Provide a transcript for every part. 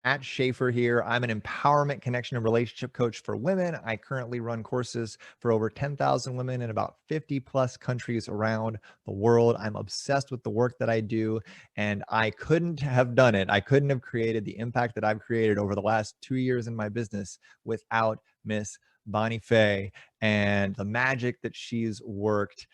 At Shaffer here. I'm an empowerment, connection, and relationship coach for women. I currently run courses for over 10,000 women in about 50 plus countries around the world. I'm obsessed with the work that I do, and I couldn't have done it. I couldn't have created the impact that I've created over the last 2 years in my business without Miss Bonnie Fahy and the magic that she's worked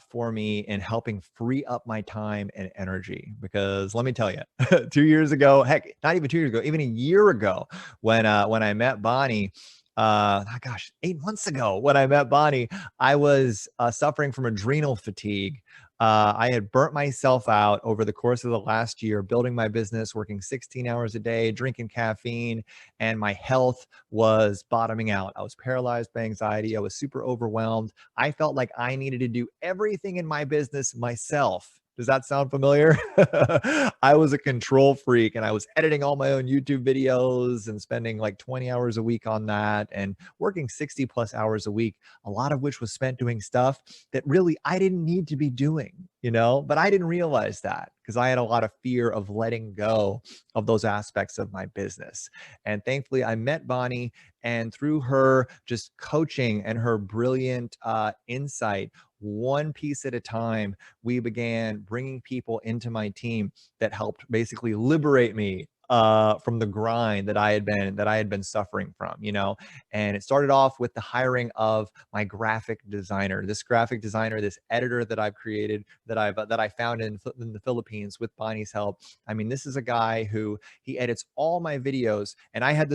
for me in helping free up my time and energy. Because let me tell you, 2 years ago, heck, not even 2 years ago, even a year ago, when I met Bonnie, gosh, 8 months ago, when I met Bonnie, I was suffering from adrenal fatigue. I had burnt myself out over the course of the last year, building my business, working 16 hours a day, drinking caffeine, and my health was bottoming out. I was paralyzed by anxiety. I was super overwhelmed. I felt like I needed to do everything in my business myself. Does that sound familiar? I was a control freak and I was editing all my own YouTube videos and spending like 20 hours a week on that and working 60 plus hours a week, a lot of which was spent doing stuff that really I didn't need to be doing, but I didn't realize that because I had a lot of fear of letting go of those aspects of my business. And thankfully, I met Bonnie, and through her just coaching and her brilliant insight, one piece at a time, we began bringing people into my team that helped basically liberate me from the grind that I had been suffering from, and it started off with the hiring of my graphic designer, this editor that I've created, that I found in the Philippines with Bonnie's help. I mean, this is a guy who he edits all my videos, and I had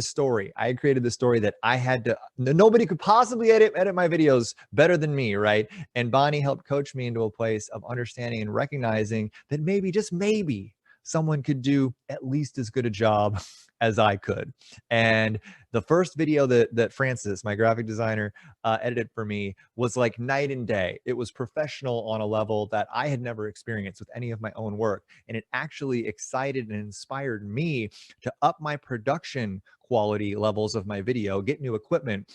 created the story that I had to, nobody could possibly edit my videos better than me, right? And Bonnie helped coach me into a place of understanding and recognizing that maybe, just maybe, someone could do at least as good a job as I could. And the first video that Francis, my graphic designer, edited for me was like night and day. It was professional on a level that I had never experienced with any of my own work. And it actually excited and inspired me to up my production quality levels of my video, get new equipment.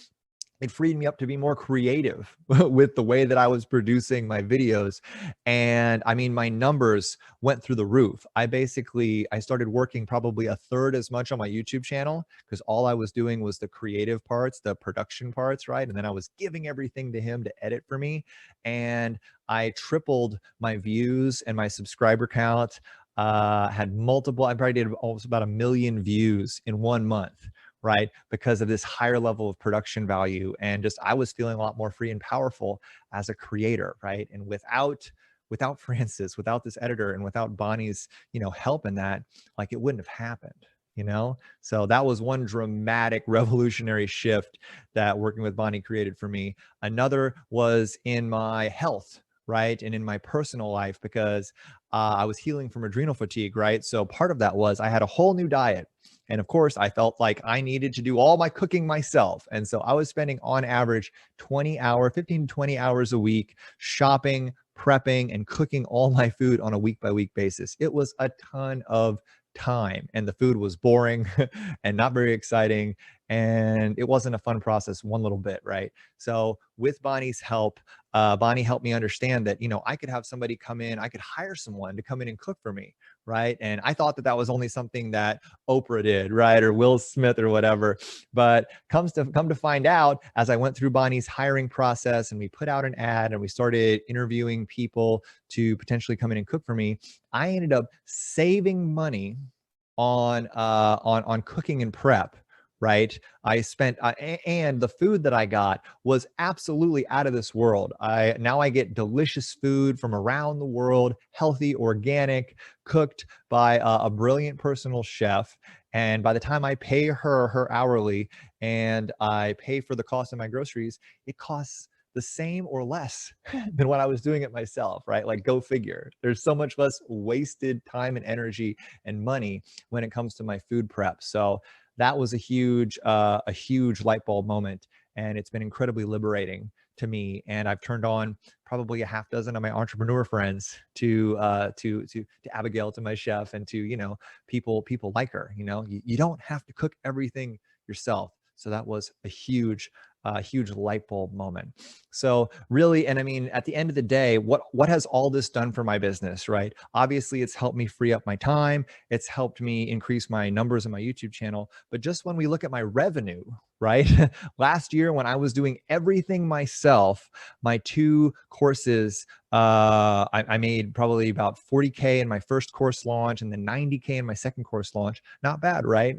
It freed me up to be more creative with the way that I was producing my videos. And I mean, my numbers went through the roof. I started working probably a third as much on my YouTube channel because all I was doing was the creative parts, the production parts, right? And then I was giving everything to him to edit for me. And I tripled my views and my subscriber count. I probably did almost about 1 million views in 1 month, right? Because of this higher level of production value. And just, I was feeling a lot more free and powerful as a creator, right? And without Francis, without this editor, and without Bonnie's, help in that, like, it wouldn't have happened. So that was one dramatic revolutionary shift that working with Bonnie created for me. Another was in my health, right? And in my personal life, because I was healing from adrenal fatigue, right? So part of that was I had a whole new diet. And of course, I felt like I needed to do all my cooking myself. And so I was spending on average 15 to 20 hours a week shopping, prepping, and cooking all my food on a week by week basis. It was a ton of time, and the food was boring and not very exciting. And it wasn't a fun process one little bit, right? So with Bonnie's help, Bonnie helped me understand that, I could have somebody come in, I could hire someone to come in and cook for me, right? And I thought that that was only something that Oprah did, right? Or Will Smith or whatever. But come to find out, as I went through Bonnie's hiring process and we put out an ad and we started interviewing people to potentially come in and cook for me, I ended up saving money on cooking and prep, right? I spent and the food that I got was absolutely out of this world. I get delicious food from around the world, healthy, organic, cooked by a brilliant personal chef. And by the time I pay her hourly and I pay for the cost of my groceries, it costs the same or less than what I was doing it myself, right? Like, go figure. There's so much less wasted time and energy and money when it comes to my food prep. So that was a huge light bulb moment, and it's been incredibly liberating to me. And I've turned on probably a half dozen of my entrepreneur friends to Abigail, to my chef, and to people like her. You don't have to cook everything yourself. So that was a huge a huge light bulb moment. So really, and I mean, at the end of the day, what has all this done for my business, right? Obviously, it's helped me free up my time. It's helped me increase my numbers in my YouTube channel. But just when we look at my revenue, right? Last year, when I was doing everything myself, my 2 courses, I made probably about 40K in my first course launch and then 90K in my second course launch. Not bad, right?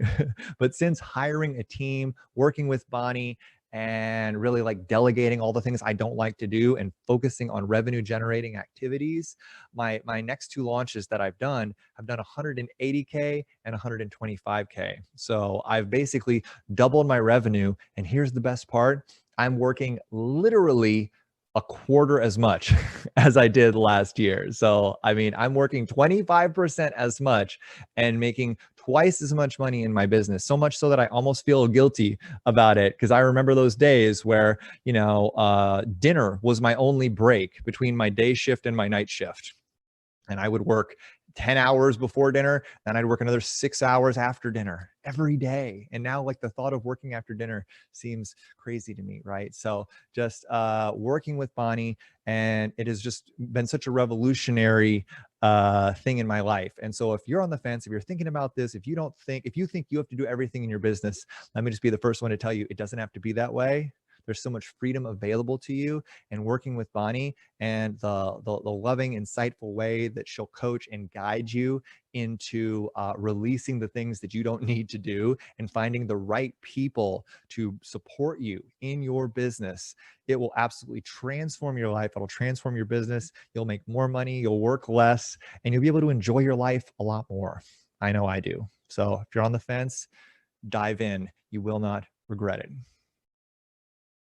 But since hiring a team, working with Bonnie, and really like delegating all the things I don't like to do and focusing on revenue generating activities, my next 2 launches that I've done 180K and 125K. So I've basically doubled my revenue. And here's the best part. I'm working literally a quarter as much as I did last year. So, I mean, I'm working 25% as much and making twice as much money in my business. So much so that I almost feel guilty about it, because I remember those days where, dinner was my only break between my day shift and my night shift. And I would work 10 hours before dinner, and I'd work another 6 hours after dinner every day. And now, like, the thought of working after dinner seems crazy to me, right? So just working with Bonnie, and it has just been such a revolutionary thing in my life. And so if you're on the fence, if you're thinking about this, if you think you have to do everything in your business, let me just be the first one to tell you, it doesn't have to be that way. There's so much freedom available to you, and working with Bonnie and the loving, insightful way that she'll coach and guide you into releasing the things that you don't need to do and finding the right people to support you in your business. It will absolutely transform your life. It'll transform your business. You'll make more money, you'll work less, and you'll be able to enjoy your life a lot more. I know I do. So if you're on the fence, dive in. You will not regret it.